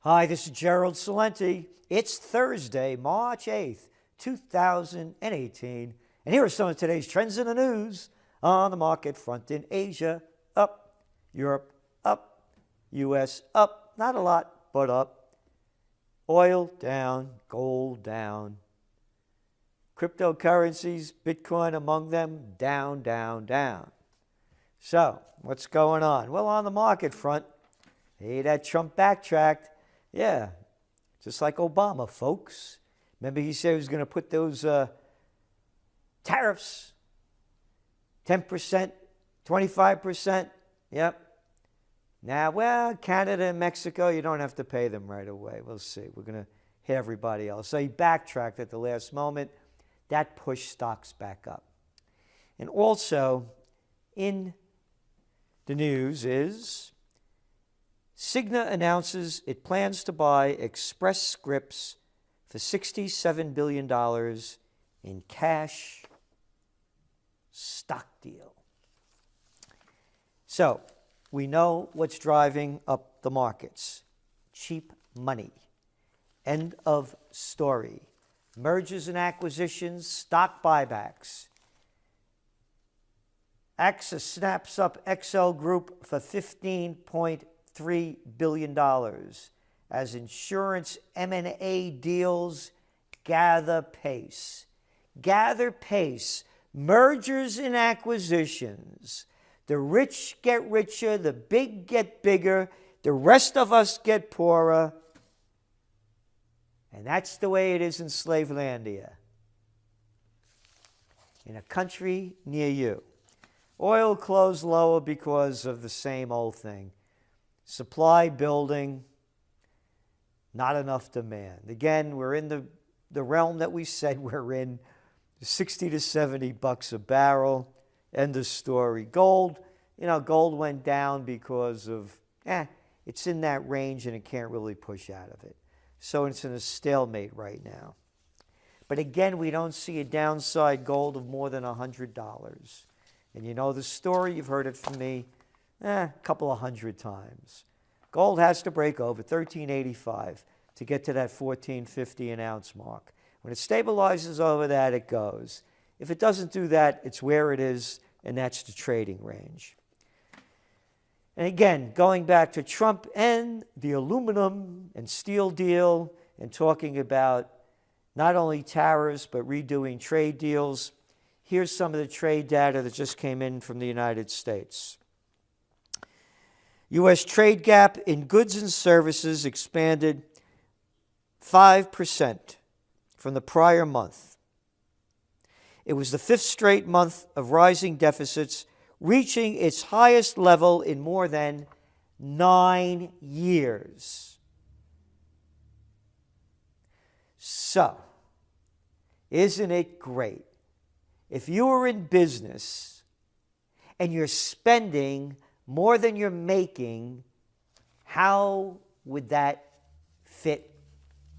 Hi, this is Gerald Salenti. It's Thursday, March 8th, 2018, and here are some of today's trends in the news on the market front. In Asia, up. Europe, up. U.S., up. Not a lot, but up. Oil, down. Gold, down. Cryptocurrencies, Bitcoin among them, down, down, down. So, what's going on? Well, on the market front, hey, that Trump backtracked. Yeah, just like Obama, folks. Remember he said he was going to put those tariffs, 10%, 25%. Yep. Now, well, Canada and Mexico, you don't have to pay them right away. We'll see. We're going to hit everybody else. So he backtracked at the last moment. That pushed stocks back up. And also in the news is Cigna announces it plans to buy Express Scripts for $67 billion in cash stock deal. So we know what's driving up the markets. Cheap money. End of story. Mergers and acquisitions, stock buybacks. AXA snaps up XL Group for $15.3 billion as insurance M&A deals gather pace. Gather pace. Mergers and acquisitions. The rich get richer, the big get bigger, the rest of us get poorer. And that's the way it is in Slavelandia, in a country near you. Oil closed lower because of the same old thing. Supply building, not enough demand. Again, we're in the realm that we said we're in, 60 to 70 bucks a barrel. End of story. Gold, gold went down because of, it's in that range and it can't really push out of it. So it's in a stalemate right now. But again, we don't see a downside gold of more than $100. And you know the story, you've heard it from me a couple of hundred times. Gold has to break over $13.85 to get to that $14.50 an ounce mark. When it stabilizes over that, it goes. If it doesn't do that, it's where it is, and that's the trading range. And again, going back to Trump and the aluminum and steel deal and talking about not only tariffs but redoing trade deals, here's some of the trade data that just came in from the United States. U.S. trade gap in goods and services expanded 5% from the prior month. It was the fifth straight month of rising deficits, reaching its highest level in more than 9 years. So, isn't it great? If you are in business and you're spending more than you're making, how would that fit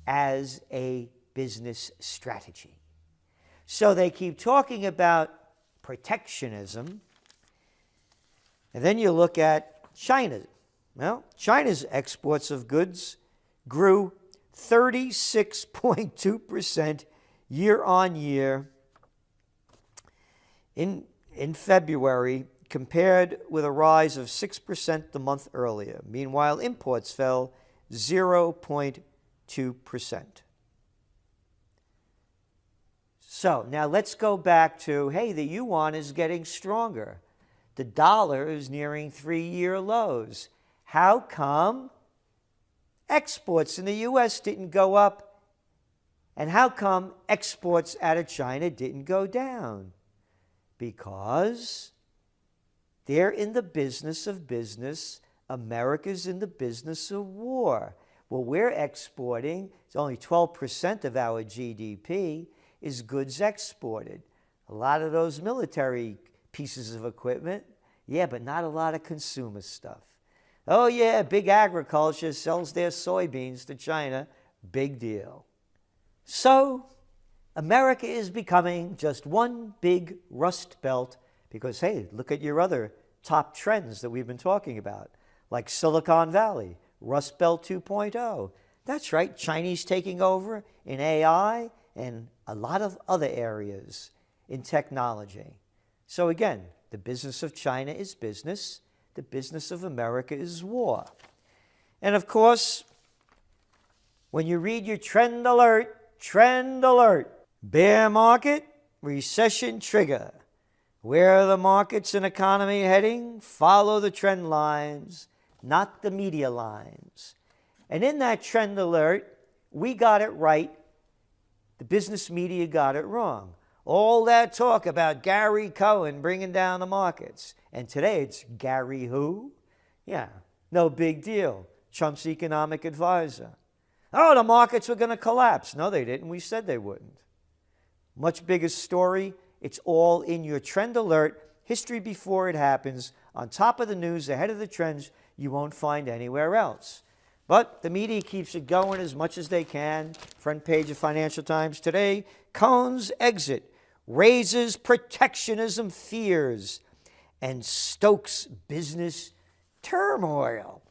as a business strategy? So they keep talking about protectionism. And then you look at China. Well, China's exports of goods grew 36.2% year on year in February, compared with a rise of 6% the month earlier. Meanwhile, imports fell 0.2%. So now let's go back to, the yuan is getting stronger. The dollar is nearing 3-year lows. How come exports in the U.S. didn't go up? And how come exports out of China didn't go down? Because they're in the business of business. America's in the business of war. Well, we're exporting. It's only 12% of our GDP is goods exported. A lot of those military pieces of equipment, but not a lot of consumer stuff. Oh yeah, big agriculture sells their soybeans to China. Big deal. So America is becoming just one big rust belt because, look at your other top trends that we've been talking about, like Silicon Valley, Rust Belt 2.0. That's right, Chinese taking over in AI and a lot of other areas in technology. So again, the business of China is business. The business of America is war. And of course, when you read your trend alert, bear market, recession trigger. Where are the markets and economy heading? Follow the trend lines, not the media lines. And in that trend alert, we got it right. The business media got it wrong. All that talk about Gary Cohen bringing down the markets. And today it's Gary who? Yeah, no big deal. Trump's economic advisor. Oh, the markets were going to collapse. No, they didn't. We said they wouldn't. Much bigger story. It's all in your trend alert. History before it happens. On top of the news, ahead of the trends you won't find anywhere else. But the media keeps it going as much as they can. Front page of Financial Times today. Cohen's exit raises protectionism fears and stokes business turmoil.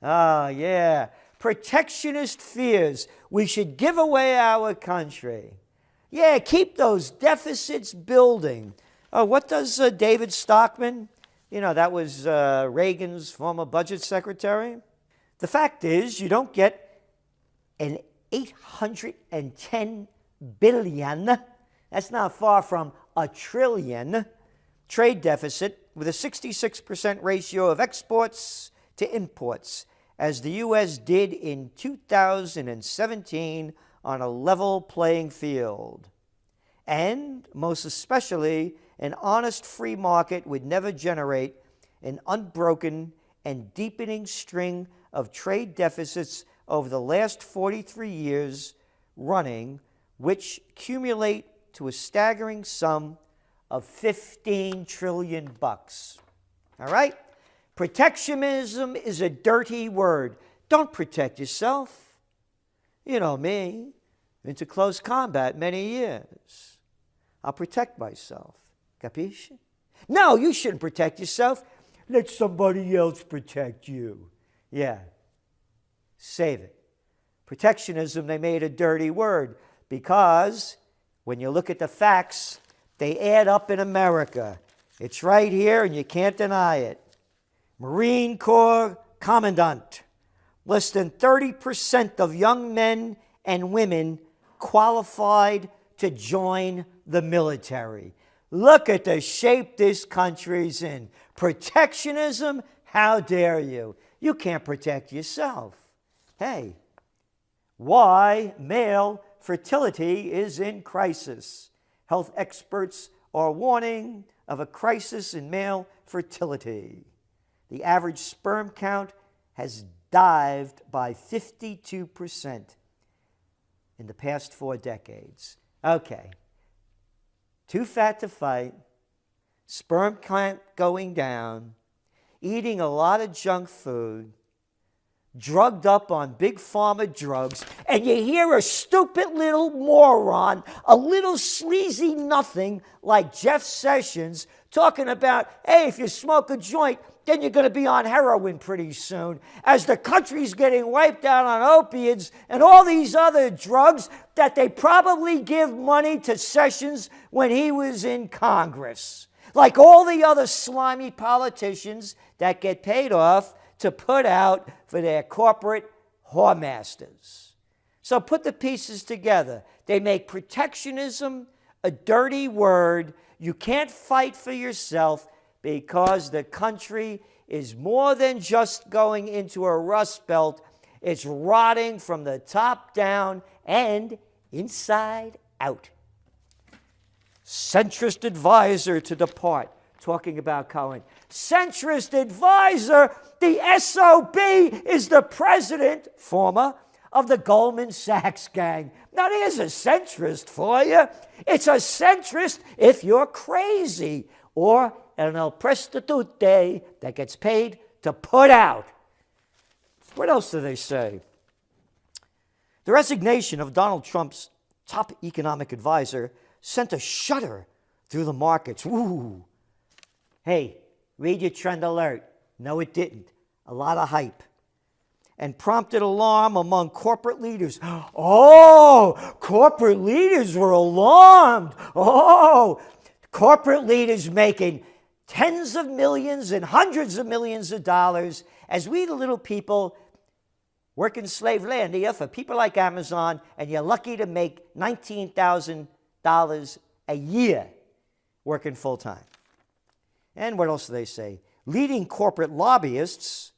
Ah, yeah. Protectionist fears. We should give away our country. Yeah, keep those deficits building. Oh, what does David Stockman, that was Reagan's former budget secretary. The fact is, you don't get an $810 billion, that's not far from $1 trillion, trade deficit with a 66% ratio of exports to imports, as the U.S. did in 2017 on a level playing field. And, most especially, an honest free market would never generate an unbroken and deepening string of trade deficits over the last 43 years running, which accumulate to a staggering sum of $15 trillion. All right? Protectionism is a dirty word. Don't protect yourself. You know me, into close combat many years. I'll protect myself. Capisce? No, you shouldn't protect yourself. Let somebody else protect you. Yeah. Save it. Protectionism, they made a dirty word because when you look at the facts, they add up in America. It's right here and you can't deny it. Marine Corps Commandant. Less than 30% of young men and women qualified to join the military. Look at the shape this country's in. Protectionism? How dare you? You can't protect yourself. Hey, why male fertility is in crisis. Health experts are warning of a crisis in male fertility. The average sperm count has dived by 52% in the past 4 decades. Okay. Too fat to fight, sperm count going down, eating a lot of junk food, drugged up on big pharma drugs, and you hear a stupid little moron, a little sleazy nothing like Jeff Sessions talking about, hey, if you smoke a joint, then you're going to be on heroin pretty soon, as the country's getting wiped out on opiates and all these other drugs that they probably give money to Sessions when he was in Congress. Like all the other slimy politicians that get paid off to put out for their corporate whoremasters. So put the pieces together. They make protectionism a dirty word. You can't fight for yourself because the country is more than just going into a rust belt. It's rotting from the top down and inside out. Centrist advisor to depart, talking about Cohen. Centrist advisor, the SOB is the president, former, of the Goldman Sachs gang. Now there's a centrist for you. It's a centrist if you're crazy, or an el prostitute that gets paid to put out. What else do they say? The resignation of Donald Trump's top economic advisor sent a shudder through the markets. Ooh. Hey, read your trend alert. No, it didn't. A lot of hype. and prompted alarm among corporate leaders. Oh, corporate leaders were alarmed. Oh, corporate leaders making tens of millions and hundreds of millions of dollars, as we the little people work in slave land here for people like Amazon, and you're lucky to make $19,000 a year working full time. And what else do they say? Leading corporate lobbyists,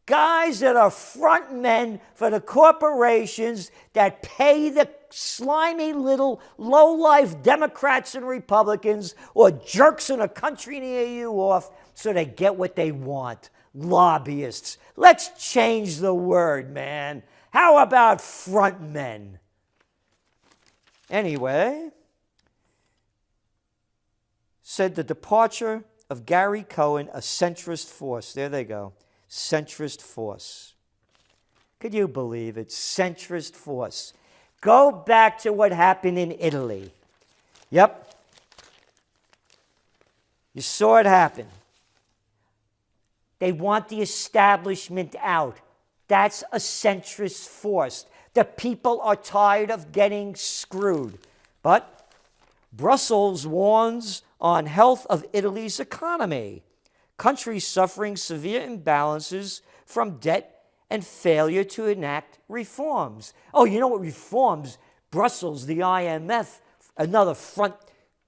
guys that are front men for the corporations that pay the slimy little low-life Democrats and Republicans or jerks in a country near you off so they get what they want. Lobbyists. Let's change the word, man. How about front men? Anyway, said the departure of Gary Cohn, a centrist force. There they go. Centrist force. Could you believe it? Centrist force. Go back to what happened in Italy. Yep. You saw it happen. They want the establishment out. That's a centrist force. The people are tired of getting screwed. But Brussels warns on health of Italy's economy. Country suffering severe imbalances from debt and failure to enact reforms. Oh, you know what reforms? Brussels, the IMF, another front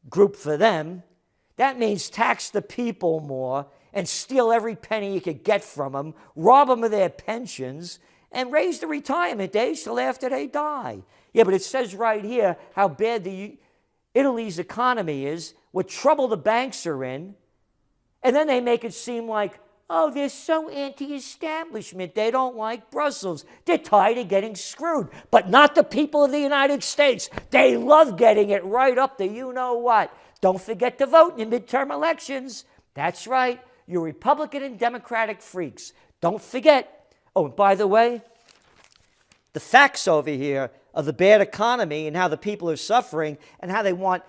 group for them. That means tax the people more and steal every penny you could get from them, rob them of their pensions, and raise the retirement age till after they die. Yeah, but it says right here how bad Italy's economy is, what trouble the banks are in, and then they make it seem like, oh, they're so anti-establishment. They don't like Brussels. They're tired of getting screwed. But not the people of the United States. They love getting it right up to you-know-what. Don't forget to vote in the midterm elections. That's right. You Republican and Democratic freaks. Don't forget. Oh, and by the way, the facts over here of the bad economy and how the people are suffering and how they want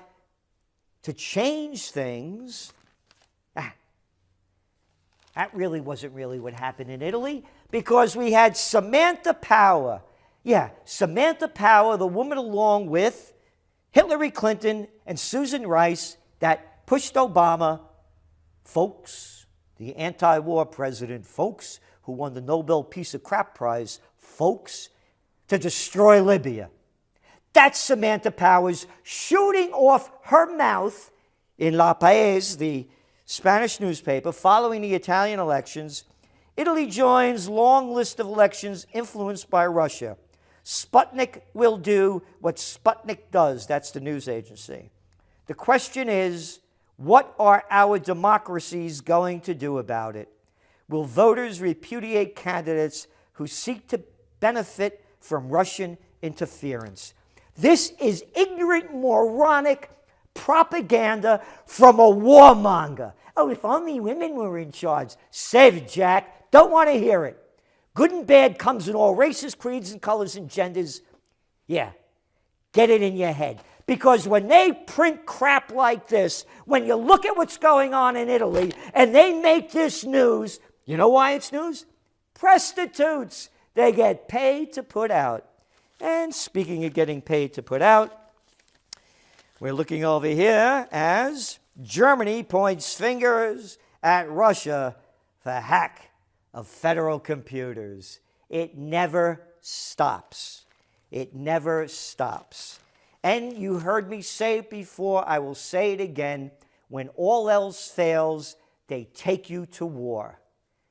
to change things. That really wasn't really what happened in Italy, because we had Samantha Power. Yeah, Samantha Power, the woman along with Hillary Clinton and Susan Rice that pushed Obama, folks, the anti-war president, folks, who won the Nobel Peace of Crap Prize, folks, to destroy Libya. That's Samantha Powers shooting off her mouth in La País, the Spanish newspaper, following the Italian elections. Italy joins long list of elections influenced by Russia. Sputnik will do what Sputnik does. That's the news agency. The question is, what are our democracies going to do about it? Will voters repudiate candidates who seek to benefit from Russian interference? This is ignorant, moronic propaganda from a warmonger. Oh, if only women were in charge. Save it, Jack. Don't want to hear it. Good and bad comes in all races, creeds, and colors and genders. Yeah, get it in your head. Because when they print crap like this, when you look at what's going on in Italy and they make this news, you know why it's news? Prostitutes. They get paid to put out. And speaking of getting paid to put out, we're looking over here as Germany points fingers at Russia for hack of federal computers. It never stops. It never stops. And you heard me say it before, I will say it again. When all else fails, they take you to war.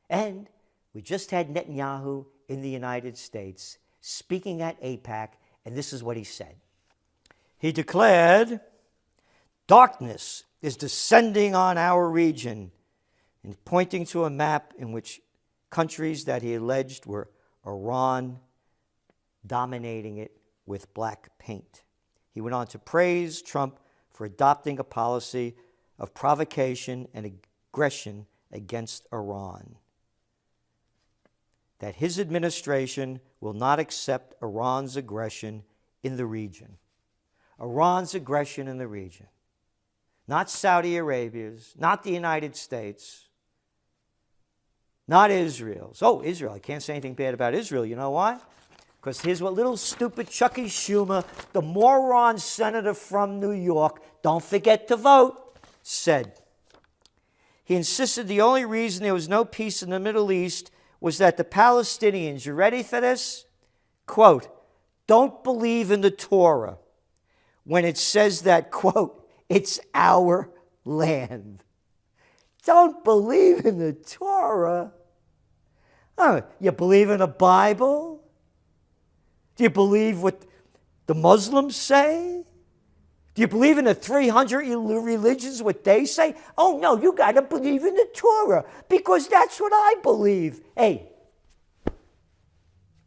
And we just had Netanyahu in the United States speaking at AIPAC, and this is what he said. He declared, darkness is descending on our region, and pointing to a map in which countries that he alleged were Iran dominating it with black paint. He went on to praise Trump for adopting a policy of provocation and aggression against Iran. That his administration will not accept Iran's aggression in the region. Iran's aggression in the region. Not Saudi Arabia's, not the United States. not Israel's. Oh, Israel. I can't say anything bad about Israel. You know why? Because here's what little stupid Chucky Schumer, the moron senator from New York, don't forget to vote, said. He insisted the only reason there was no peace in the Middle East was that the Palestinians, you ready for this? Quote, don't believe in the Torah when it says that, quote, it's our land. Don't believe in the Torah? Oh, you believe in the Bible? Do you believe what the Muslims say? Do you believe in the 300 religions, what they say? Oh, no, you got to believe in the Torah because that's what I believe. Hey,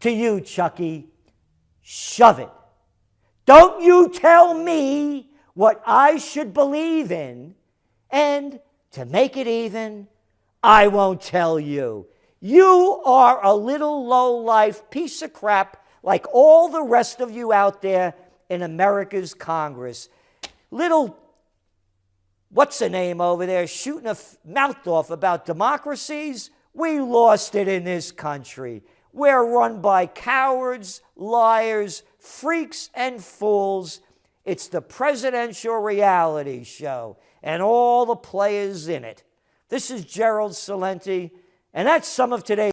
to you, Chucky, shove it. Don't you tell me what I should believe in, and to make it even, I won't tell you. You are a little low-life piece of crap like all the rest of you out there in America's Congress. Little, what's the name over there, shooting a mouth off about democracies? We lost it in this country. We're run by cowards, liars, freaks, and fools. It's the presidential reality show and all the players in it. This is Gerald Celente, and that's some of today's